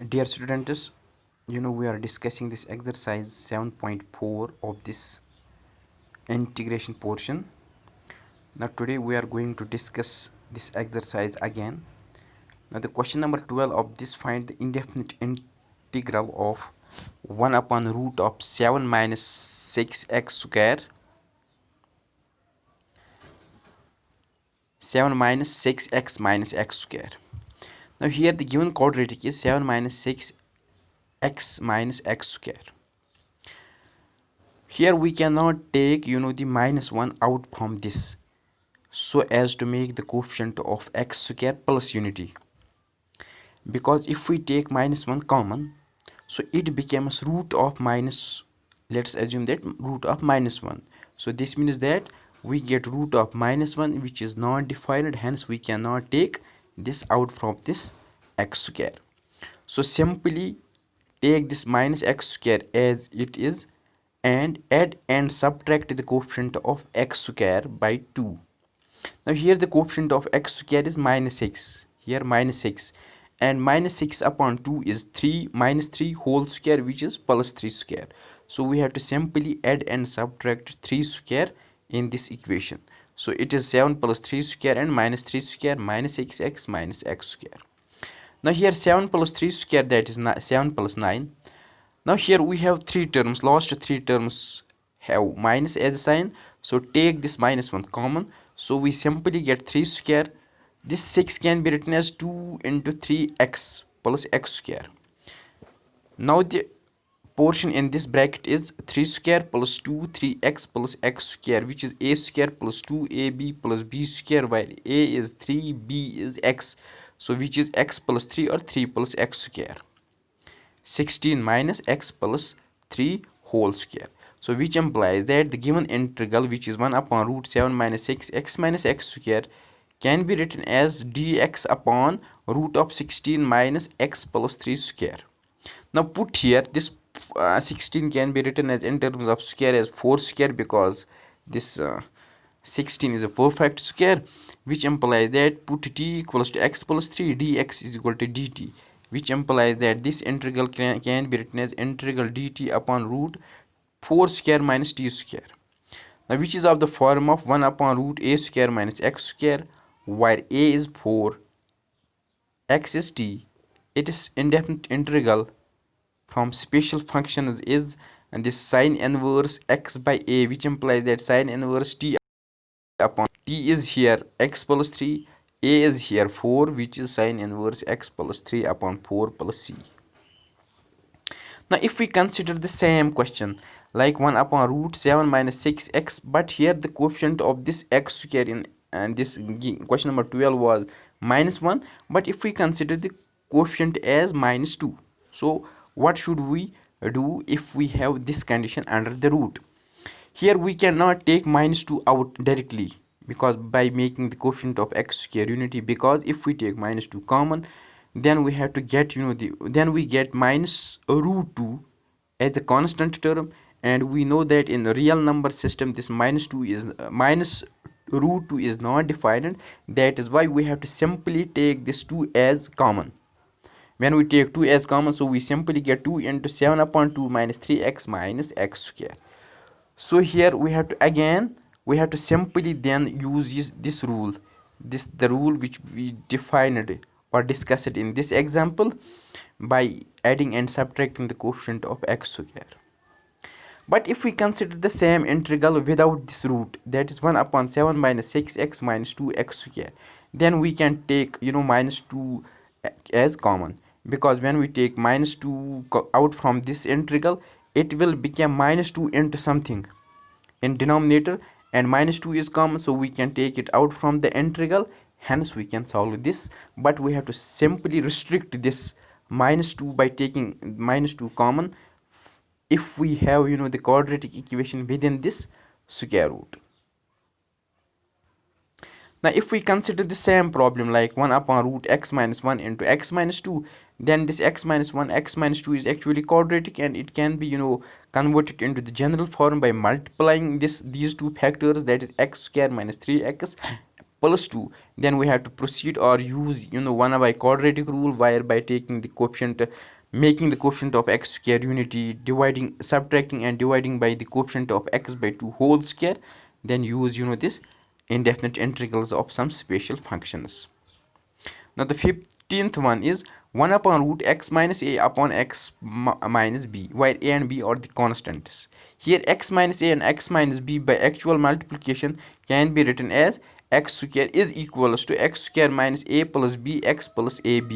Dear students, we are discussing this exercise 7.4 of this integration portion. Now today we are going to discuss this exercise again. Now the question number 12 of this, find the indefinite integral of 1 upon root of 7 minus 6x square 7 minus 6x minus x square. Now here the given quadratic is 7 minus 6x minus x square. Here we cannot take the minus 1 out from this so as to make the coefficient of x square plus unity, because if we take minus 1 common, so it becomes root of minus, let's assume that root of minus 1. So this means that we get root of minus 1 which is not defined, hence we cannot take this out from this x square. So simply take this minus x square as it is and add and subtract the coefficient of x square by 2. Now here the coefficient of x square is minus 6, here minus 6, and minus 6 upon 2 is 3 minus 3 whole square, which is plus 3 square. So we have to simply add and subtract 3 square in this equation. So it is 7 plus 3 square and minus 3 square minus 6x minus x square. Now here 7 plus 3 square, that is 7 plus 9. Now here we have three terms, last three terms have minus as a sign, so take this minus 1 common, so we simply get 3 square. This 6 can be written as 2 into 3x plus x square. Now the portion in this bracket is 3 square plus 2 3x plus x square, which is a square plus 2ab plus b square, where a is 3, b is x, so which is x plus 3 or 3 plus x square. 16 minus x plus 3 whole square. So which implies that the given integral, which is 1 upon root 7 minus 6x minus x square, can be written as dx upon root of 16 minus x plus 3 square. Now put here this 16 can be written as in terms of square as 4 square, because this 16 is a perfect square, which implies that put t equals to x plus 3, dx is equal to dt, which implies that this integral can be written as integral dt upon root 4 square minus t square. Now which is of the form of 1 upon root a square minus x square, where a is 4, x is t. It is indefinite integral from special functions is, and this sine inverse x by a, which implies that sine inverse t upon t is here x plus 3, a is here 4, which is sine inverse x plus 3 upon 4 plus c. Now if we consider the same question like 1 upon root 7 minus 6x, but here the coefficient of this x square in, and this question number 12 was minus 1, but if we consider the coefficient as minus 2, so what should we do if we have this condition under the root? Here we cannot take minus 2 out directly, because by making the coefficient of x square unity, because if we take minus 2 common, then we have to get then we get minus root 2 as the constant term, and we know that in the real number system this minus 2 is minus root 2 is not defined. That is why we have to simply take this 2 as common. When we take 2 as common, so we simply get 2 into 7 upon 2 minus 3x minus x square. So here we have to simply then use this rule, the rule which we defined or discussed in this example, by adding and subtracting the coefficient of x square. But if we consider the same integral without this root, that is 1 upon 7 minus 6x minus 2x square, then we can take minus 2 as common, because when we take minus 2 out from this integral, it will become minus 2 into something in denominator, and minus 2 is common, so we can take it out from the integral, hence we can solve this. But we have to simply restrict this minus 2 by taking minus 2 common if we have the quadratic equation within this square root. Now if we consider the same problem like 1 upon root x minus 1 into x minus 2, then this x minus 1 x minus 2 is actually quadratic, and it can be converted into the general form by multiplying these two factors, that is x square minus 3x plus 2, then we have to proceed or use 1 by quadratic rule, whereby taking the coefficient, making the coefficient of x square unity, dividing, subtracting and dividing by the coefficient of x by 2 whole square, then use this indefinite integrals of some special functions. Now the 15th one is 1 upon root x minus a upon x minus b, where a and b are the constants. Here x minus a and x minus b by actual multiplication can be written as x square is equals to x square minus a plus b x plus ab.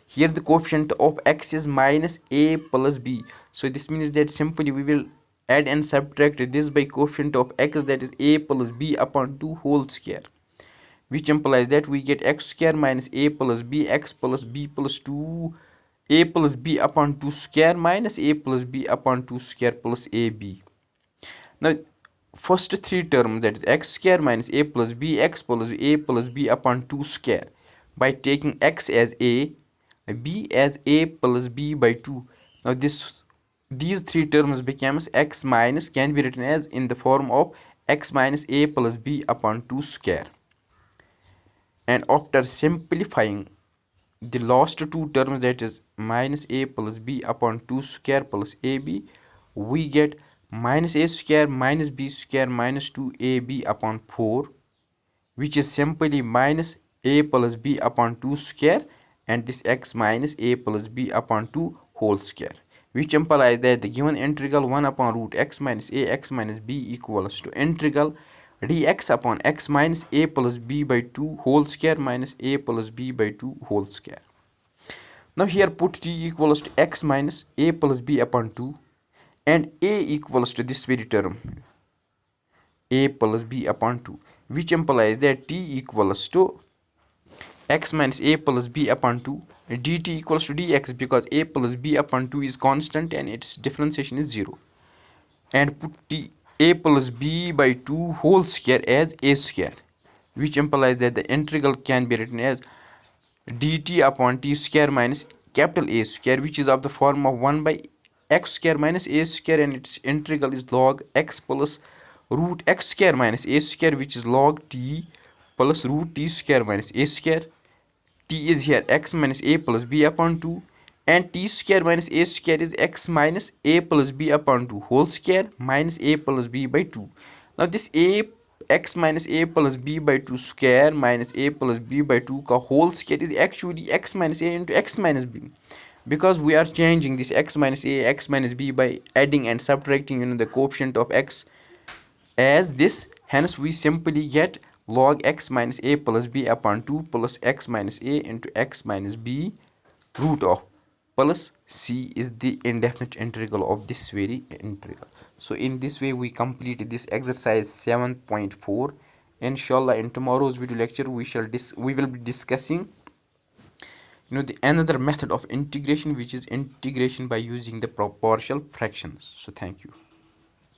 Here the coefficient of x is minus a plus b. So this means that simply we will add and subtract this by coefficient of x, that is a plus b upon 2 whole square, which implies that we get x square minus a plus b x plus b plus 2 a plus b upon 2 square minus a plus b upon 2 square plus ab. Now first three terms, that is x square minus a plus b x plus a plus b upon 2 square, by taking x as a, b as a plus b by 2. Now these three terms becomes x minus, can be written as in the form of x minus a plus b upon 2 square. And after simplifying the last two terms, that is minus a plus b upon 2 square plus ab, we get minus a square minus b square minus 2ab upon 4, which is simply minus a plus b upon 2 square, and this x minus a plus b upon 2 whole square, which implies that the given integral 1 upon root x minus a x minus b equals to integral dx upon x minus a plus b by 2 whole square minus a plus b by 2 whole square. Now here put t equals to x minus a plus b upon 2 and a equals to this very term a plus b upon 2, which implies that t equals to x minus a plus b upon 2 dt equals to dx, because a plus b upon 2 is constant and its differentiation is 0, and put t a plus b by 2 whole square as a square, which implies that the integral can be written as dt upon t square minus capital A square, which is of the form of 1 by x square minus a square, and its integral is log x plus root x square minus a square, which is log t plus root t square minus a square. T is here x minus a plus b upon 2, and t square minus a square is x minus a plus b upon 2 whole square minus a plus b by 2. Now this a x minus a plus b by 2 square minus a plus b by 2 ka whole square is actually x minus a into x minus b, because we are changing this x minus a x minus b by adding and subtracting the coefficient of x as this. Hence we simply get log x minus a plus b upon 2 plus x minus a into x minus b root of plus c is the indefinite integral of this very integral. So in this way we completed this exercise 7.4. Inshallah in tomorrow's video lecture we will be discussing the another method of integration, which is integration by using the partial fractions. So thank you.